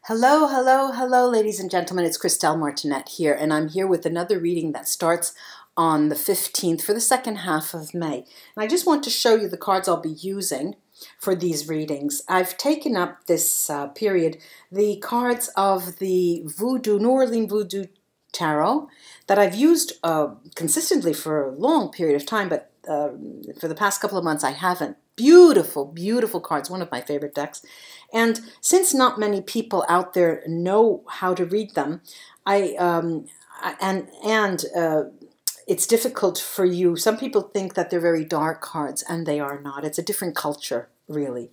Hello, hello, hello, ladies and gentlemen. It's Christelle Martinette here, and I'm here with another reading that starts on the 15th for the second half of May. And I just want to show you the cards I'll be using for these readings. I've taken up this period the cards of the New Orleans Voodoo Tarot that I've used consistently for a long period of time, but for the past couple of months I haven't. Beautiful, beautiful cards, one of my favorite decks. And since not many people out there know how to read them, it's difficult for you. Some people think that they're very dark cards, and they are not. It's a different culture, really.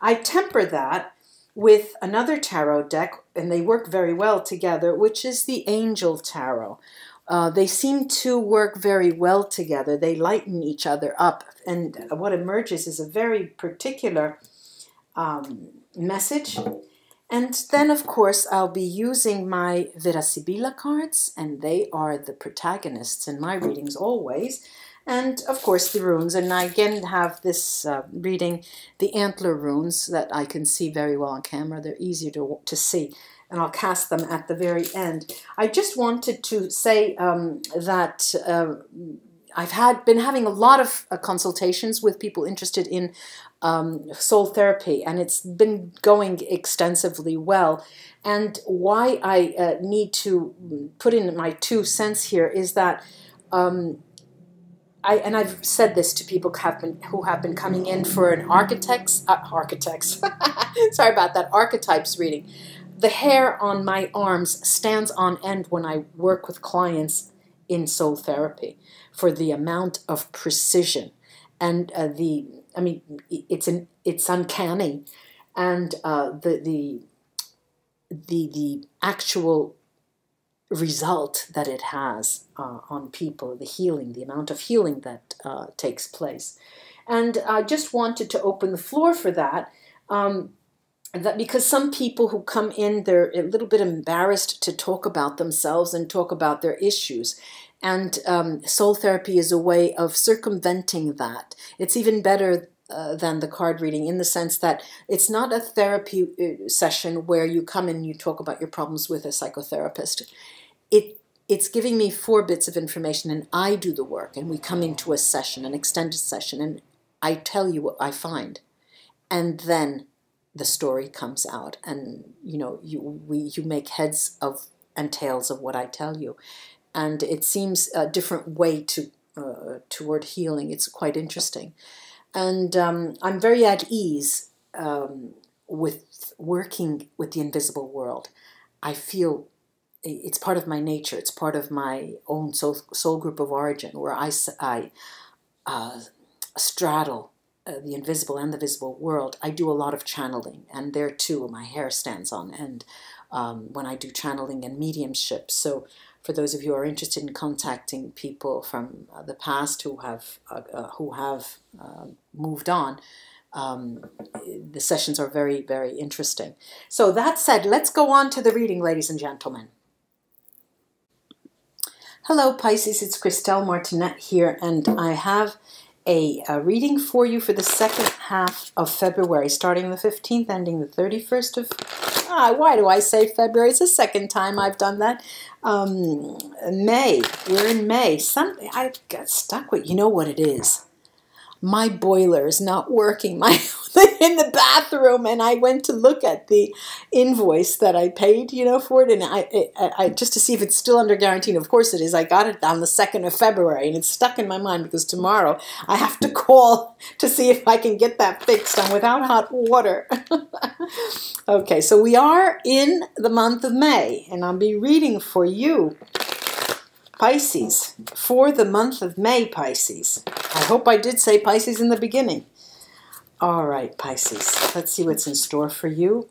I temper that with another tarot deck, and they work very well together, which is the Angel Tarot. They seem to work very well together. They lighten each other up, and what emerges is a very particular message. And then, of course, I'll be using my Vera Sibilla cards, and they are the protagonists in my readings always. And, of course, the runes. And I again have this reading, the antler runes, that I can see very well on camera. They're easier to see. And I'll cast them at the very end. I just wanted to say that I've been having a lot of consultations with people interested in soul therapy, and it's been going extensively well. And why I need to put in my 2 cents here is that I've said this to people who have been coming in for an architects sorry about that, archetypes reading. The hair on my arms stands on end when I work with clients in soul therapy for the amount of precision and it's uncanny, and the actual result that it has on people, the amount of healing that takes place. And I just wanted to open the floor for that. Because some people who come in, they're a little bit embarrassed to talk about themselves and talk about their issues. And soul therapy is a way of circumventing that. It's even better than the card reading in the sense that it's not a therapy session where you come in and you talk about your problems with a psychotherapist. It's giving me 4 bits of information, and I do the work, and we come into a session, an extended session, and I tell you what I find. And then the story comes out, and you make heads of and tails of what I tell you, and it seems a different way toward healing. It's quite interesting, and I'm very at ease with working with the invisible world. I feel it's part of my nature. It's part of my own soul group of origin, where I straddle the invisible and the visible world. I do a lot of channeling, and there too my hair stands on end when I do channeling and mediumship. So for those of you who are interested in contacting people from the past who have moved on, the sessions are very, very interesting. So that said, let's go on to the reading, ladies and gentlemen. Hello Pisces, it's Christelle Martinette here, and I have a reading for you for the second half of February, starting the 15th, ending the 31st of... why do I say February? It's the second time I've done that. May. We're in May. Something I got stuck with. You know what it is? My boiler is not working. In the bathroom, and I went to look at the invoice that I paid, for it, and I just to see if it's still under guarantee. And of course it is. I got it on the 2nd of February, and it's stuck in my mind because tomorrow I have to call to see if I can get that fixed and without hot water. Okay, so we are in the month of May, and I'll be reading for you, Pisces, for the month of May, Pisces. I hope I did say Pisces in the beginning. All right, Pisces, let's see what's in store for you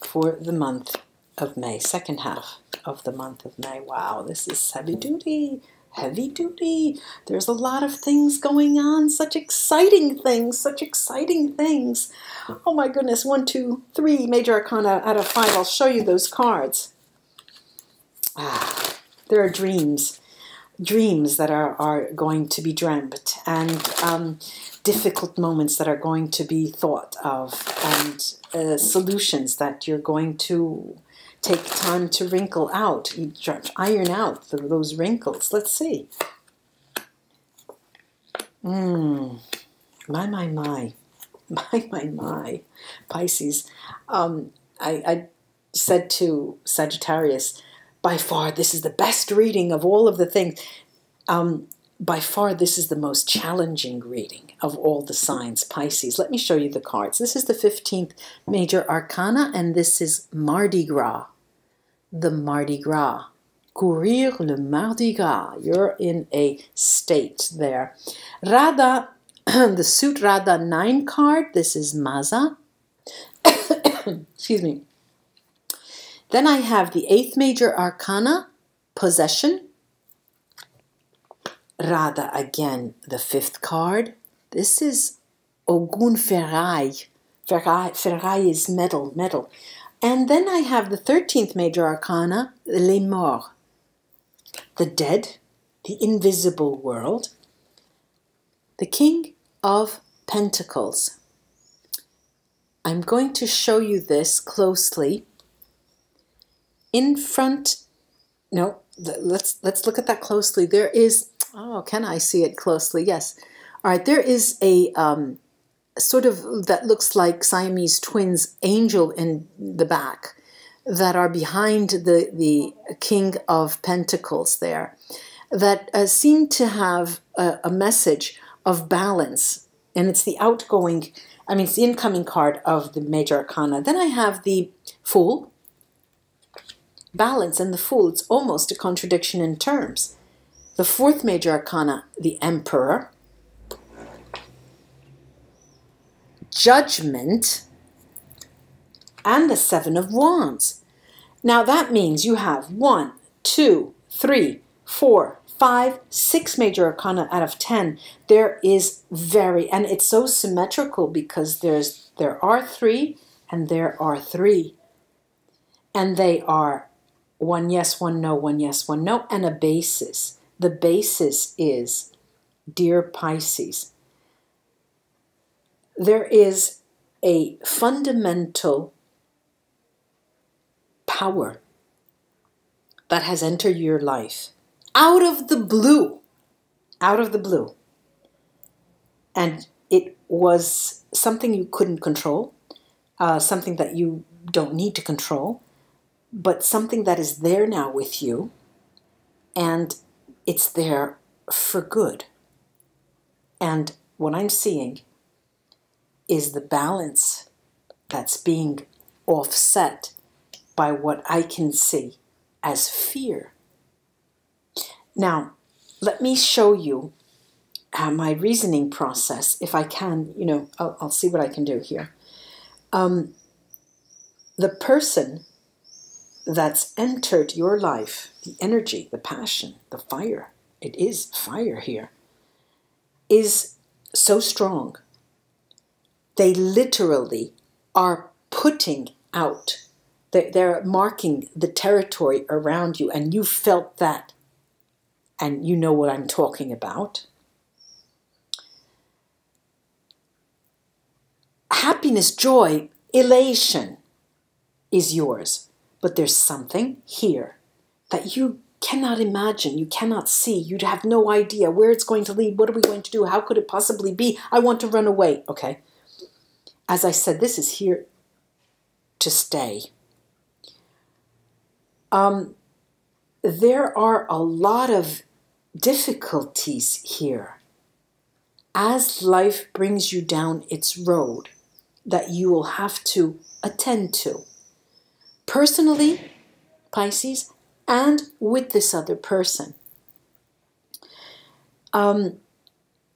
for the month of May, second half of the month of May. Wow, this is heavy duty, heavy duty. There's a lot of things going on, such exciting things, such exciting things. Oh my goodness, 1, 2, 3 major arcana out of 5. I'll show you those cards. There are dreams. dreams that are going to be dreamt, and difficult moments that are going to be thought of, and solutions that you're going to take time to wrinkle out, iron out those wrinkles. Let's see. My, my, my. My. Pisces. I said to Sagittarius, by far, this is the best reading of all of the things. By far, this is the most challenging reading of all the signs, Pisces. Let me show you the cards. This is the 15th major arcana, and this is Mardi Gras. The Mardi Gras. Courir le Mardi Gras. You're in a state there. Radha, the Suit Radha 9 card. This is Maza. Excuse me. Then I have the 8th major arcana, Possession. Radha again, the 5th card. This is Ogun Ferraille. Ferraille is metal. And then I have the 13th major arcana, Les Morts. The dead, the invisible world. The King of Pentacles. I'm going to show you this closely. In front, no, let's look at that closely. There is, oh, can I see it closely? Yes. All right, there is a sort of, that looks like Siamese twins angel in the back that are behind the King of Pentacles there, that seem to have a message of balance. And it's the outgoing, I mean, it's the incoming card of the major arcana. Then I have the Fool. Balance and the Fool, it's almost a contradiction in terms. The 4th major arcana, the Emperor. Judgment. And the 7 of Wands. Now that means you have 1, 2, 3, 4, 5, 6 major arcana out of 10. There is and it's so symmetrical because there are 3 and there are 3. And they are 1 yes, 1 no, 1 yes, 1 no, and a basis. The basis is, dear Pisces, there is a fundamental power that has entered your life out of the blue. And it was something you couldn't control, something that you don't need to control, but something that is there now with you, and it's there for good. And what I'm seeing is the balance that's being offset by what I can see as fear. Now, let me show you my reasoning process, if I can, I'll see what I can do here. The person that's entered your life, the energy, the passion, the fire, it is fire here, is so strong. They literally are putting out, they're marking the territory around you, and you felt that, and you know what I'm talking about. Happiness, joy, elation is yours. But there's something here that you cannot imagine, you cannot see, you have no idea where it's going to lead, what are we going to do, how could it possibly be, I want to run away, okay? As I said, this is here to stay. There are a lot of difficulties here as life brings you down its road that you will have to attend to. Personally, Pisces, and with this other person,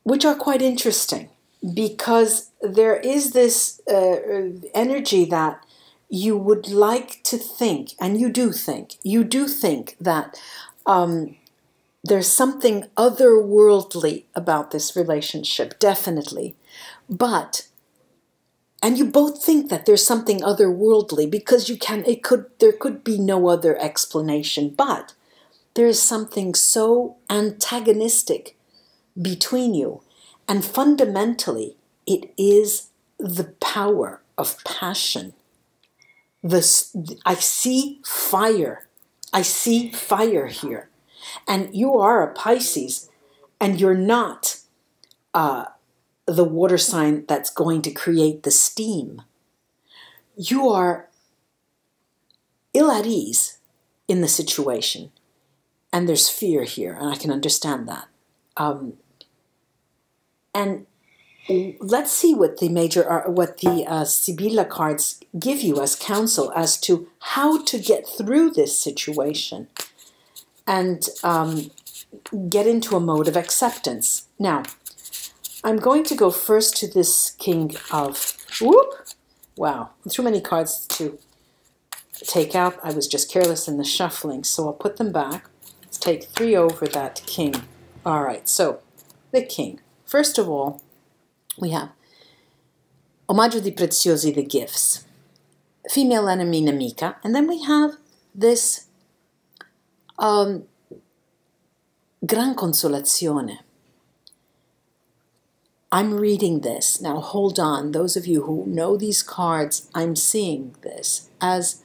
which are quite interesting because there is this energy that you would like to think, and you do think that there's something otherworldly about this relationship, definitely, and you both think that there's something otherworldly because there could be no other explanation. But there is something so antagonistic between you. And fundamentally, it is the power of passion. I see fire. I see fire here. And you are a Pisces, and you're not the water sign that's going to create the steam. You are ill at ease in the situation, and there's fear here, and I can understand that. And let's see what the Sibilla cards give you as counsel as to how to get through this situation and get into a mode of acceptance. Now, I'm going to go first to this King of, wow, too many cards to take out. I was just careless in the shuffling, so I'll put them back. Let's take 3 over that King. All right, so the King. First of all, we have Omaggio di Preziosi, the gifts, female enemy nemica, and then we have this Gran Consolazione. I'm reading this. Now hold on, those of you who know these cards, I'm seeing this as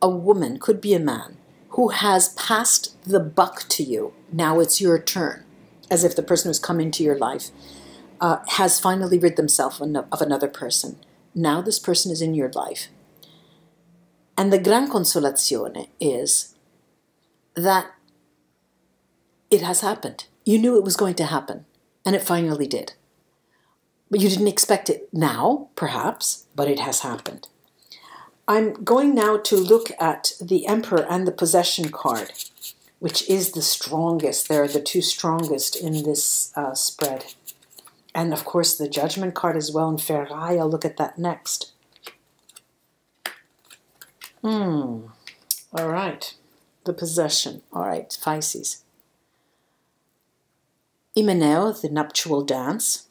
a woman, could be a man, who has passed the buck to you. Now it's your turn, as if the person who's come into your life has finally rid themselves of another person. Now this person is in your life. And the Gran Consolazione is that it has happened. You knew it was going to happen, and it finally did. But you didn't expect it now, perhaps, but it has happened. I'm going now to look at the Emperor and the Possession card, which is the strongest. They're the 2 strongest in this spread. And, of course, the Judgment card as well in Ferrai. I'll look at that next. All right. The Possession. All right, Pisces. Imeneo, the nuptial dance.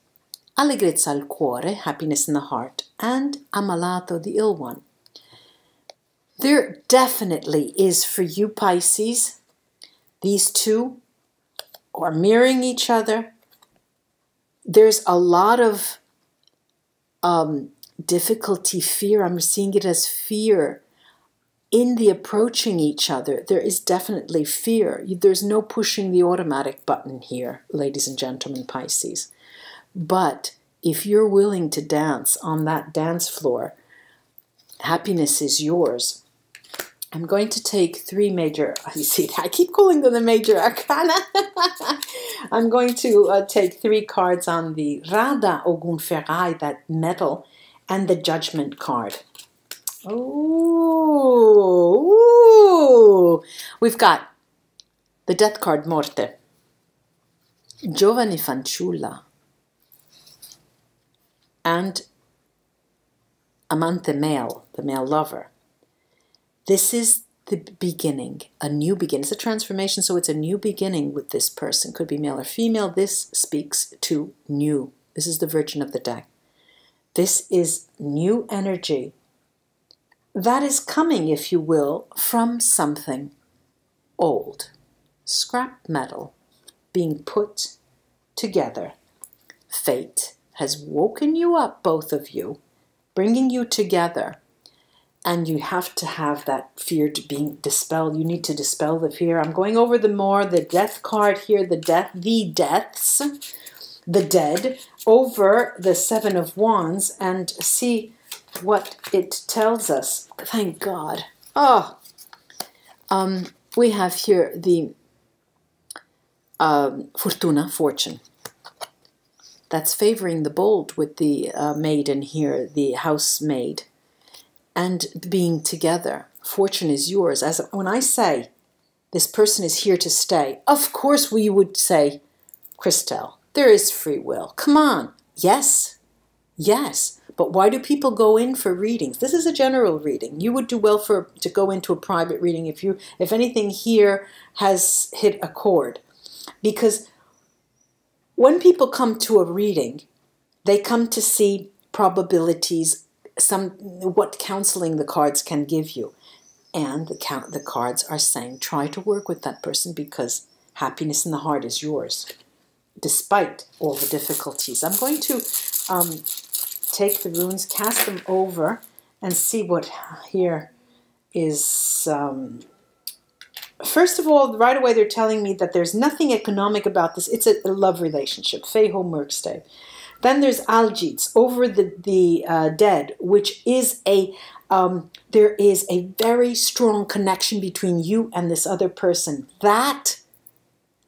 Allegrezza al cuore, happiness in the heart. And Ammalato, the ill one. There definitely is for you, Pisces. These two are mirroring each other. There's a lot of difficulty, fear. I'm seeing it as fear in the approaching each other. There is definitely fear. There's no pushing the automatic button here, ladies and gentlemen, Pisces. But if you're willing to dance on that dance floor, happiness is yours. I'm going to take 3 major, you see, I keep calling them the major arcana. I'm going to take 3 cards on the Rada Ogun Ferrai, that metal, and the Judgment card. Ooh, we've got the Death card, Morte, Giovane Fanciulla, and Amante male, the male lover. This is the beginning, a new beginning. It's a transformation, so it's a new beginning with this person. Could be male or female. This speaks to new. This is the Virgin of the deck. This is new energy that is coming, if you will, from something old. Scrap metal being put together. Fate has woken you up, both of you, bringing you together. And you have to have that fear to being dispelled. You need to dispel the fear. I'm going over the Death card here, the deaths, the dead, over the 7 of Wands, and see what it tells us. Thank God. Oh, we have here the Fortuna, fortune. That's favoring the bold with the maiden here, the housemaid. And being together. Fortune is yours. As when I say this person is here to stay, of course we would say, Christelle, there is free will. Come on. Yes. Yes. But why do people go in for readings? This is a general reading. You would do well to go into a private reading if anything here has hit a chord. Because when people come to a reading, they come to see probabilities, what counseling the cards can give you. And the cards are saying, try to work with that person because happiness in the heart is yours, despite all the difficulties. I'm going to take the runes, cast them over, and see what here is. First of all, right away they're telling me that there's nothing economic about this. It's a love relationship. Feho Merkstave. Then there's Aljits, over the dead, which is there is a very strong connection between you and this other person. That,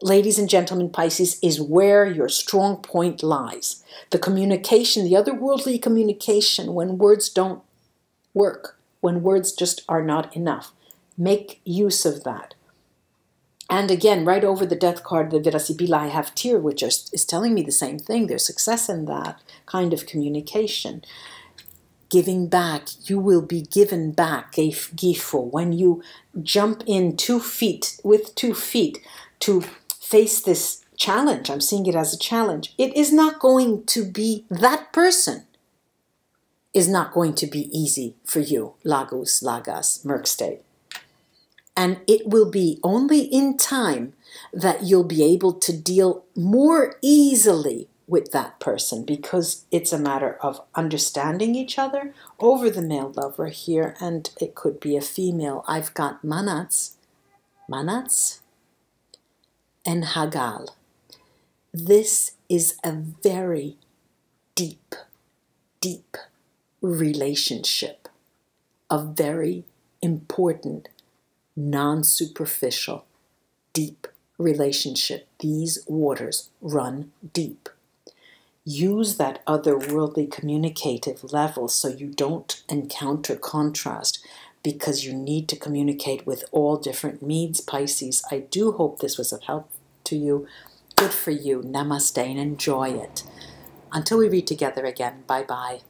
ladies and gentlemen, Pisces, is where your strong point lies. The communication, the otherworldly communication, when words don't work, when words just are not enough. Make use of that. And again, right over the death card, the Vera Sibilla, I have Tear, which is telling me the same thing. There's success in that kind of communication. Giving back, you will be given back, Gifo, when you jump in 2 feet, with 2 feet, to face this challenge. I'm seeing it as a challenge. It is not going to be, that person is not going to be easy for you, Lagos, Lagas, Merkstave. And it will be only in time that you'll be able to deal more easily with that person, because it's a matter of understanding each other. Over the male lover here, and it could be a female. I've got Manats, and Hagal. This is a very deep, deep relationship, a very important, non-superficial, deep relationship. These waters run deep. Use that otherworldly communicative level so you don't encounter contrast, because you need to communicate with all different needs, Pisces. I do hope this was of help to you. Good for you. Namaste and enjoy it. Until we read together again, bye-bye.